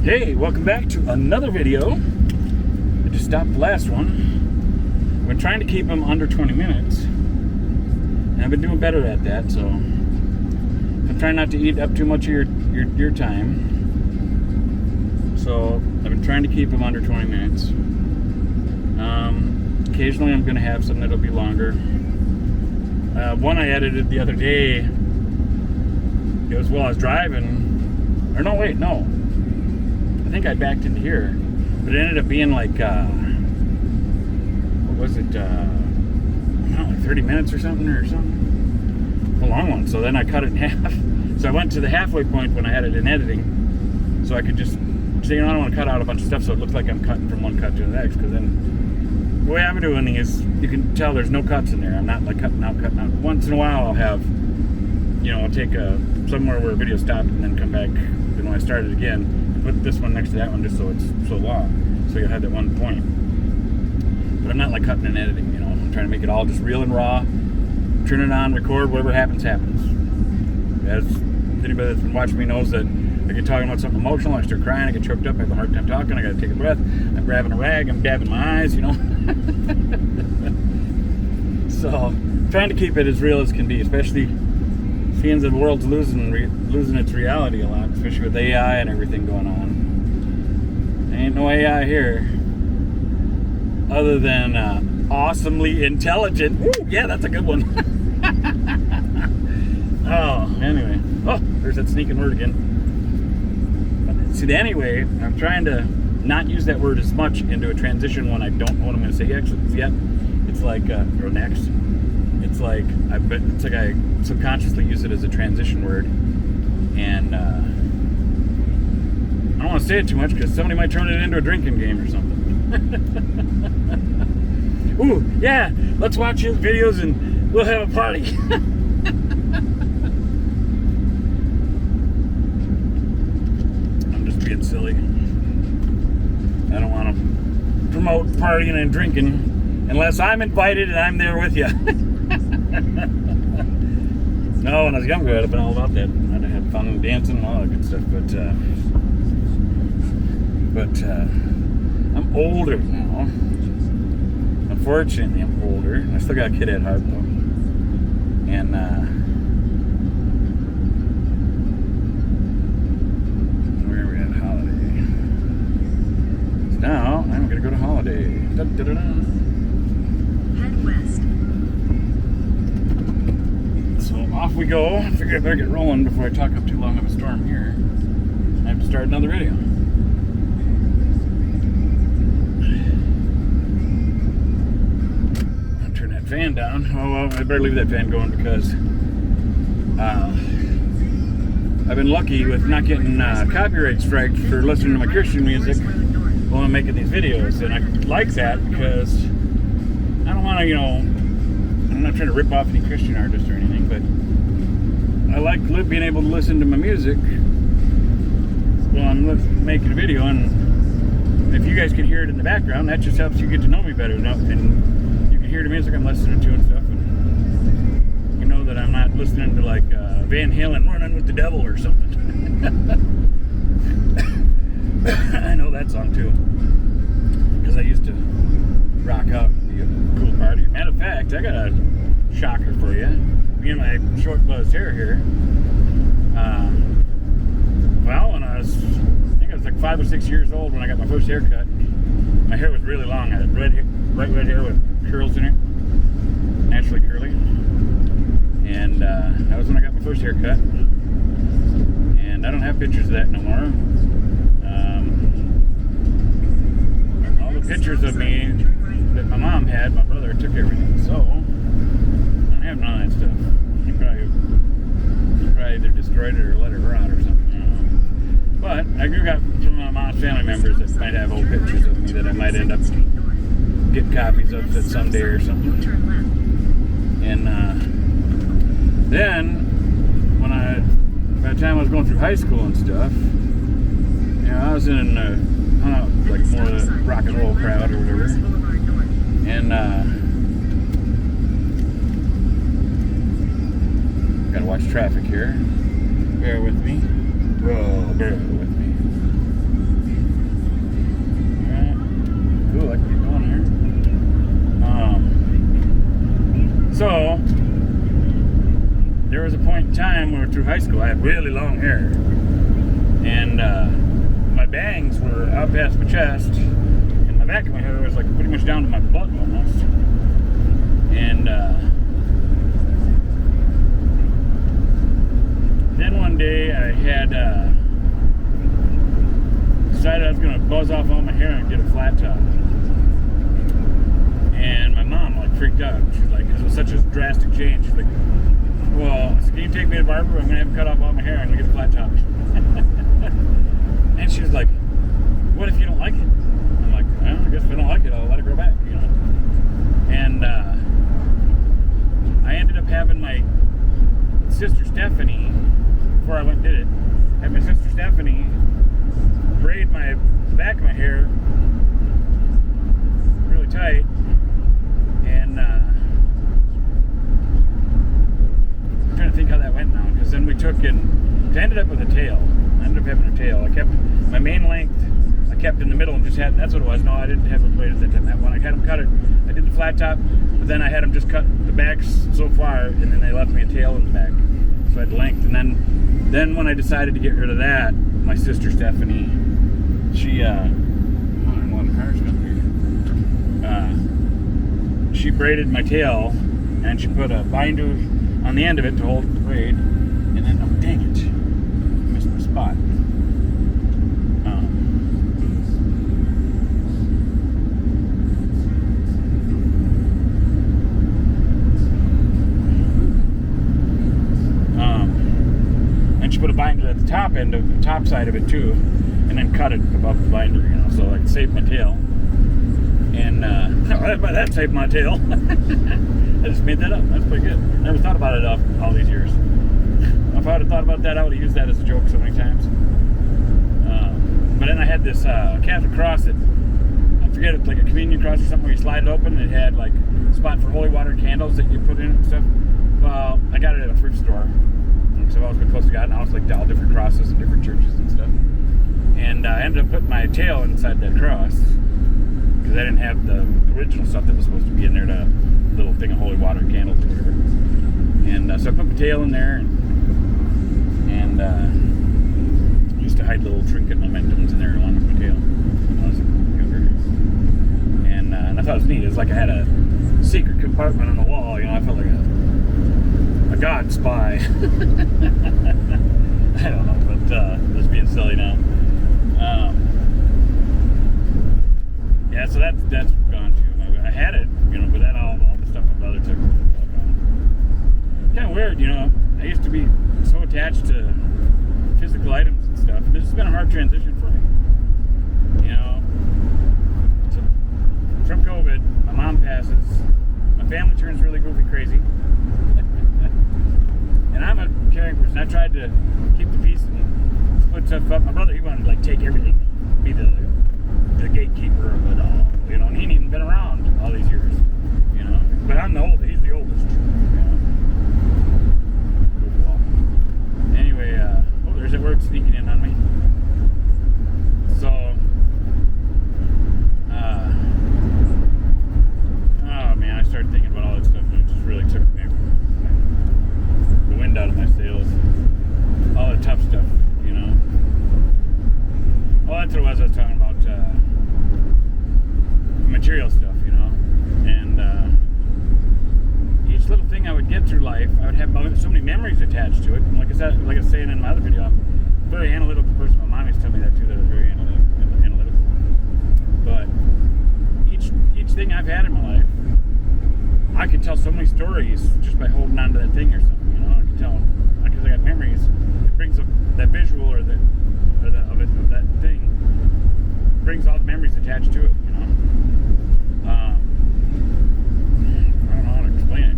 Hey, welcome back to another video. I just stopped the last one. I've been trying to keep them under 20 minutes. And I've been doing better at that, so I'm trying not to eat up too much of your time. So I've been trying to keep them under 20 minutes. Occasionally I'm going to have some that'll be longer. One I edited the other day. It was while I was driving. Or no, wait, no. I think I backed into here, but it ended up being like, what was it? I don't know, like 30 minutes or something. A long one. So then I cut it in half. So I went to the halfway point when I had it in editing, so I could just say, I don't want to cut out a bunch of stuff, so it looks like I'm cutting from one cut to the next. Because then the way I'm doing it is, you can tell there's no cuts in there. I'm not like cutting out. Once in a while, I'll have, I'll take somewhere where a video stopped and then come back. And when I start it again. Put this one next to that one just so it's so long, so you'll have that one point. But I'm not like cutting and editing, I'm trying to make it all just real and raw. Turn it on, record, whatever happens. As anybody that's been watching me knows that I get talking about something emotional, I start crying, I get choked up, I have a hard time talking, I gotta take a breath, I'm grabbing a rag, I'm dabbing my eyes, So, trying to keep it as real as can be, especially seeing the world's losing its reality a lot, especially with AI and everything going on. There ain't no AI here other than awesomely intelligent. Ooh, yeah, that's a good one. Oh, anyway. Oh, there's that sneaking word again. See, anyway, I'm trying to not use that word as much into a transition when I don't know what I'm going to say yet. It's like, or next. It's like I subconsciously use it as a transition word, and I don't want to say it too much because somebody might turn it into a drinking game or something. Ooh, yeah, let's watch his videos and we'll have a party. I'm just being silly. I don't want to promote partying and drinking unless I'm invited and I'm there with you. No, when I was younger, I'd have been all about that. I'd have had fun dancing and all that good stuff. But I'm older now. Unfortunately, I'm older. I still got a kid at heart, though. And where are we at? Holiday. So now I'm gonna go to Holiday. Head west. Off we go. I figure I better get rolling before I talk up too long of a storm here. I have to start another video. I'll turn that fan down. Oh, well, I better leave that fan going because I've been lucky with not getting copyright strikes for listening to my Christian music while I'm making these videos. And I like that because I don't want to, I'm not trying to rip off any Christian artists or anything, but I like being able to listen to my music while I'm making a video, and if you guys can hear it in the background, that just helps you get to know me better, and you can hear the music I'm listening to and stuff, and you know that I'm not listening to like Van Halen Running with the Devil or something. I know that song too, because I used to rock out and be a cool party. Matter of fact, I got a shocker for you. Me and my short buzzed hair here. Well, when I think I was like 5 or 6 years old when I got my first haircut. My hair was really long. I had bright red hair with curls in it, naturally curly. And that was when I got my first haircut. And I don't have pictures of that no more. All the pictures of me that my mom had, my brother took everything. So I don't have none of that stuff. He probably either destroyed it or let it rot or something. I don't know. But I do got some of my mom's family members that might have old pictures of me that I might end up getting copies of someday or something. And then by the time I was going through high school and stuff, I was in like more of the rock and roll crowd or whatever. And gotta watch traffic here. Bear with me. Whoa, bear with me. really long hair. And my bangs were out past my chest, and my back of my hair was like pretty much down to my butt almost. And then one day I had decided I was gonna buzz off all my hair and get a flat top. And my mom like freaked out. She's like, because it was such a drastic change. She's like, well, so can you take me to the barber? I'm gonna have to cut off all my hair and get a flat top. And she was like, what if you don't like it? I'm like, well, I guess if I don't like it, I'll let it grow back, you know. And I ended up having my sister Stephanie, before I went and did it, had my sister Stephanie braid my back of my hair really tight. And I'm trying to think how that went now, because then we took and I ended up with a tail. I ended up having a tail. I kept my main length, I kept in the middle and just had, that's what it was. No, I didn't have it braided at that time. That one, I had them cut it. I did the flat top, but then I had them just cut the backs so far, and then they left me a tail in the back. So I had length. And then when I decided to get rid of that, my sister Stephanie, she, she braided my tail, and she put a binder on the end of it to hold the braid, and then, oh dang it, I missed my spot. And she put a binder at the top end of the top side of it too, and then cut it above the binder, you know, so I could save my tail. And that saved my tail. I just made that up. That's pretty good. Never thought about it all these years. If I would have thought about that, I would have used that as a joke so many times. But then I had this Catholic cross that, I forget, it's like a communion cross or something where you slide it open, and it had like a spot for holy water candles that you put in and stuff. Well, I got it at a thrift store. So I've always been close to God, and I was like all different crosses and different churches and stuff. And I ended up putting my tail inside that cross, because I didn't have the original stuff that was supposed to be in there, the little thing of holy water candles or whatever. And so I put my tail in there, and used to hide little trinket mementos in there along with my tail when I was younger. And I thought it was neat. It was like I had a secret compartment on the wall. You know, I felt like a God spy. I don't know, but just being silly now. Yeah, so that's gone too. I had it, you know, but then all the stuff my brother took was all gone. Kind of weird, you know. I used to be so attached to physical items and stuff. This has been a hard transition for me. You know, so from COVID, my mom passes, my family turns really goofy crazy. And I'm a caring person. I tried to keep the peace and split stuff up. My brother, he wanted to like take everything, be the gatekeeper of it all, you know. And he ain't even been around all these years, you know. But I'm the oldest. He's the oldest, you know. Anyway, oh, there's that word sneaking in on me. So, oh man, I started thinking about all that stuff, and it just really took me the wind out of my sails. All the tough stuff, you know. Well, that's what it was. I was talking about material stuff, you know. And each little thing I would get through life, I would have so many memories attached to it. And like I said, like I was saying in my other video, I'm a very analytical person. My mom used to tell me that too, that I was very analytical. But each thing I've had in my life, I could tell so many stories just by holding on to that thing or something, you know. I could tell, because I got memories. It brings up that visual of that thing, brings all the memories attached to it, you know. I don't know how to explain it,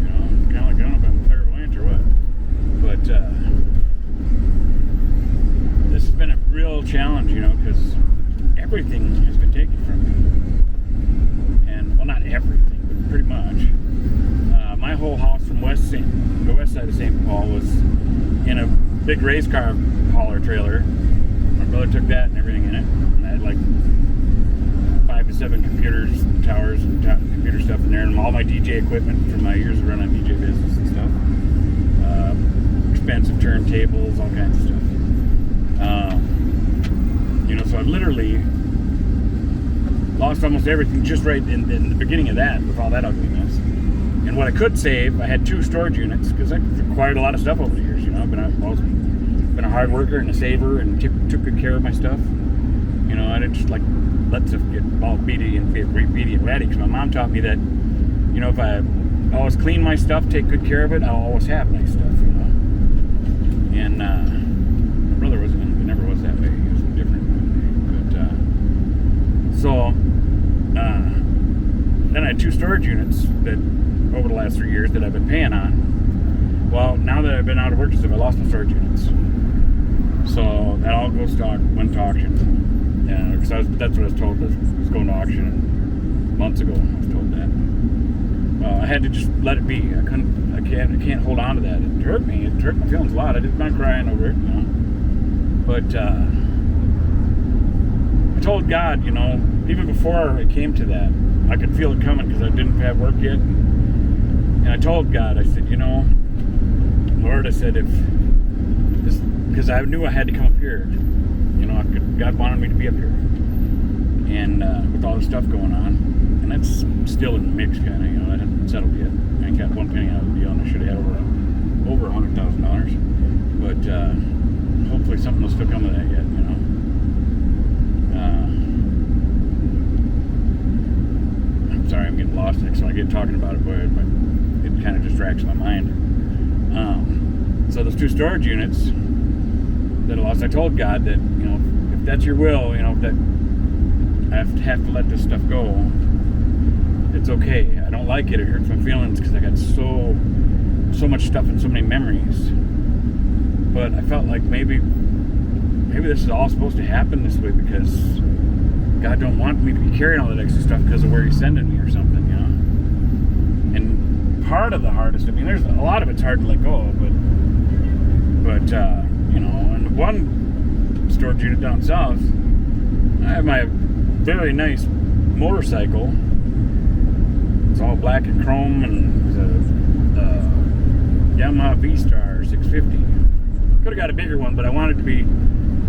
you know. It's kind of like, I don't know if I'm clairvoyant or what, but this has been a real challenge, you know, because everything has been taken from me. And, well, not everything, but pretty much. My whole house from the west side of St. Paul was in a big race car hauler trailer. My brother took that and everything in it. And I had like 5 to 7 computers, towers, and computer stuff in there, and all my DJ equipment from my years of running DJ business and stuff. expensive turntables, all kinds of stuff. So I've literally lost almost everything just right in the beginning of that, with all that ugliness. And what I could save, I had 2 storage units, because I've acquired a lot of stuff over the years. I've always been a hard worker and a saver, and took good care of my stuff. I didn't just let stuff get all beady and ratty, because my mom taught me that, if I always clean my stuff, take good care of it, I'll always have nice stuff, And my brother never was that way. He was different. But then I had 2 storage units that over the last 3 years that I've been paying on. Well, now that I've been out of work, I lost my storage units. So that all went to auction. Yeah, because that's what I was told. It was going to auction months ago. I was told that. I had to just let it be. I can't hold on to that. It hurt me. It hurt my feelings a lot. I did not crying over it, But I told God, even before it came to that, I could feel it coming because I didn't have work yet. And I told God, I said, Lord, I said, because I knew I had to come up here. God wanted me to be up here. And with all the stuff going on, and that's still in the mix, kind of, that hasn't settled yet. I ain't got one penny out of the deal, and I should have had over $100,000. But hopefully something will still come of that yet, I'm sorry, I'm getting lost next when I get talking about it, but it kind of distracts my mind. So those 2 storage units that I lost, I told God that, if that's your will, that I have to let this stuff go. It's okay. I don't like it. It hurts my feelings because I got so much stuff and so many memories. But I felt like maybe this is all supposed to happen this way because God don't want me to be carrying all that extra stuff because of where He's sending me or something, And part of the hardest, there's a lot of it's hard to let go of, but and one storage unit down south, I have my very nice motorcycle. It's all black and chrome, and it's a Yamaha V-Star 650. Could have got a bigger one, but I wanted it to be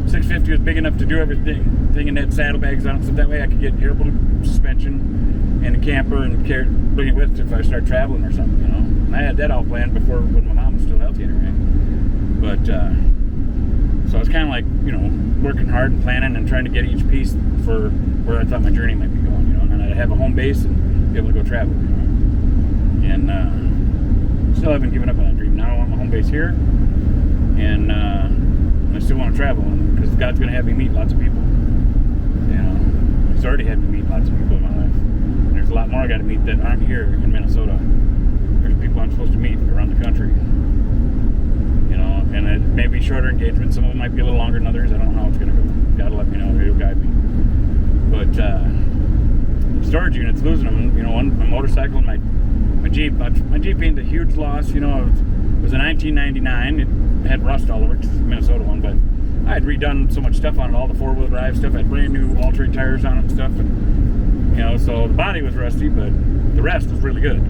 650 was big enough to do everything. And had saddlebags on it, so that way I could get air balloon suspension and a camper and bring it with if I start traveling or something, And I had that all planned before when my mom was still healthy anyway. But so I was kind of like, working hard and planning and trying to get each piece for where I thought my journey might be going, And then I'd have a home base and be able to go travel, And still haven't given up on that dream. Now I want my home base here, and I still want to travel because God's going to have me meet lots of people. He's already had me meet lots of people in my life. And there's a lot more I got to meet that aren't here in Minnesota. There's people I'm supposed to meet around the country. And it may be shorter engagements. Some of them might be a little longer than others. I don't know how it's going to go. God will let me know. He'll guide me. But storage units, losing them. My motorcycle and my Jeep. My Jeep being a huge loss. It was a 1999. It had rust all over it. It's a Minnesota one, but I had redone so much stuff on it. All the 4-wheel drive stuff. I had brand new all-terrain tires on it and stuff. And so the body was rusty, but the rest was really good.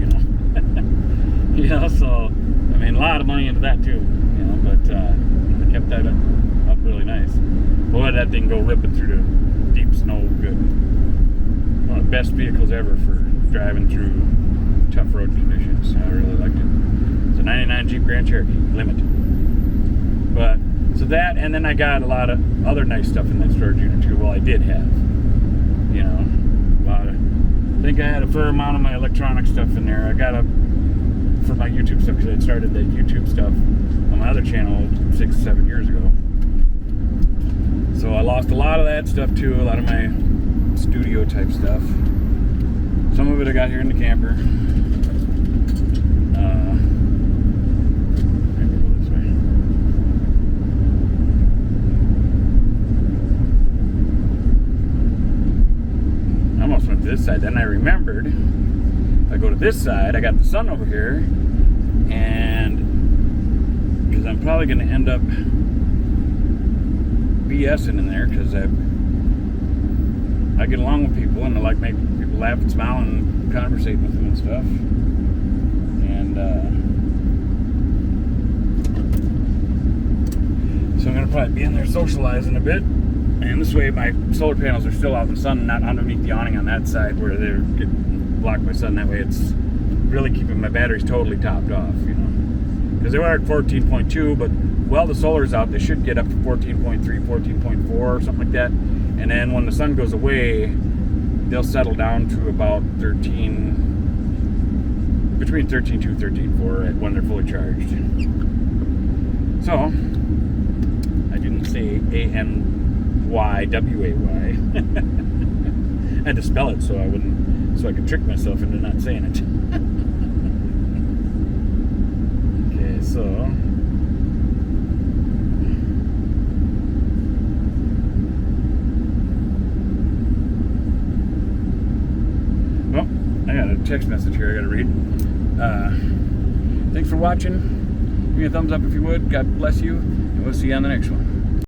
So a lot of money into that too. But I kept that up really nice. Boy, that thing go ripping through the deep snow good. One of the best vehicles ever for driving through tough road conditions. I really liked it. It's a 99 Jeep Grand Cherokee Limited. But so that, and then I got a lot of other nice stuff in that storage unit too. Well, I did have, a lot of. I think I had a fair amount of my electronic stuff in there. I got for my YouTube stuff because I started that YouTube stuff on my other channel 6-7 years ago. So I lost a lot of that stuff too, a lot of my studio type stuff. Some of it I got here in the camper. Maybe we'll go this way. I almost went to this side, then I remembered if I go to this side, I got the sun over here, and because I'm probably going to end up BSing in there because I get along with people and I like making people laugh and smile and conversate with them and stuff. And So I'm gonna probably be in there socializing a bit. And this way my solar panels are still out in the sun, not underneath the awning on that side where they're getting blocked by sun. That way it's really keeping my batteries totally topped off, you know. Because they were at 14.2, but while the solar's out, they should get up to 14.3, 14.4 or something like that. And then when the sun goes away, they'll settle down to about 13, between 13.2 and 13.4 when they're fully charged. So, I didn't say A-N-Y-W-A-Y. I had to spell it so I could trick myself into not saying it. Okay, so well, I got a text message here I gotta read. Thanks for watching. Give me a thumbs up if you would. God bless you, and we'll see you on the next one.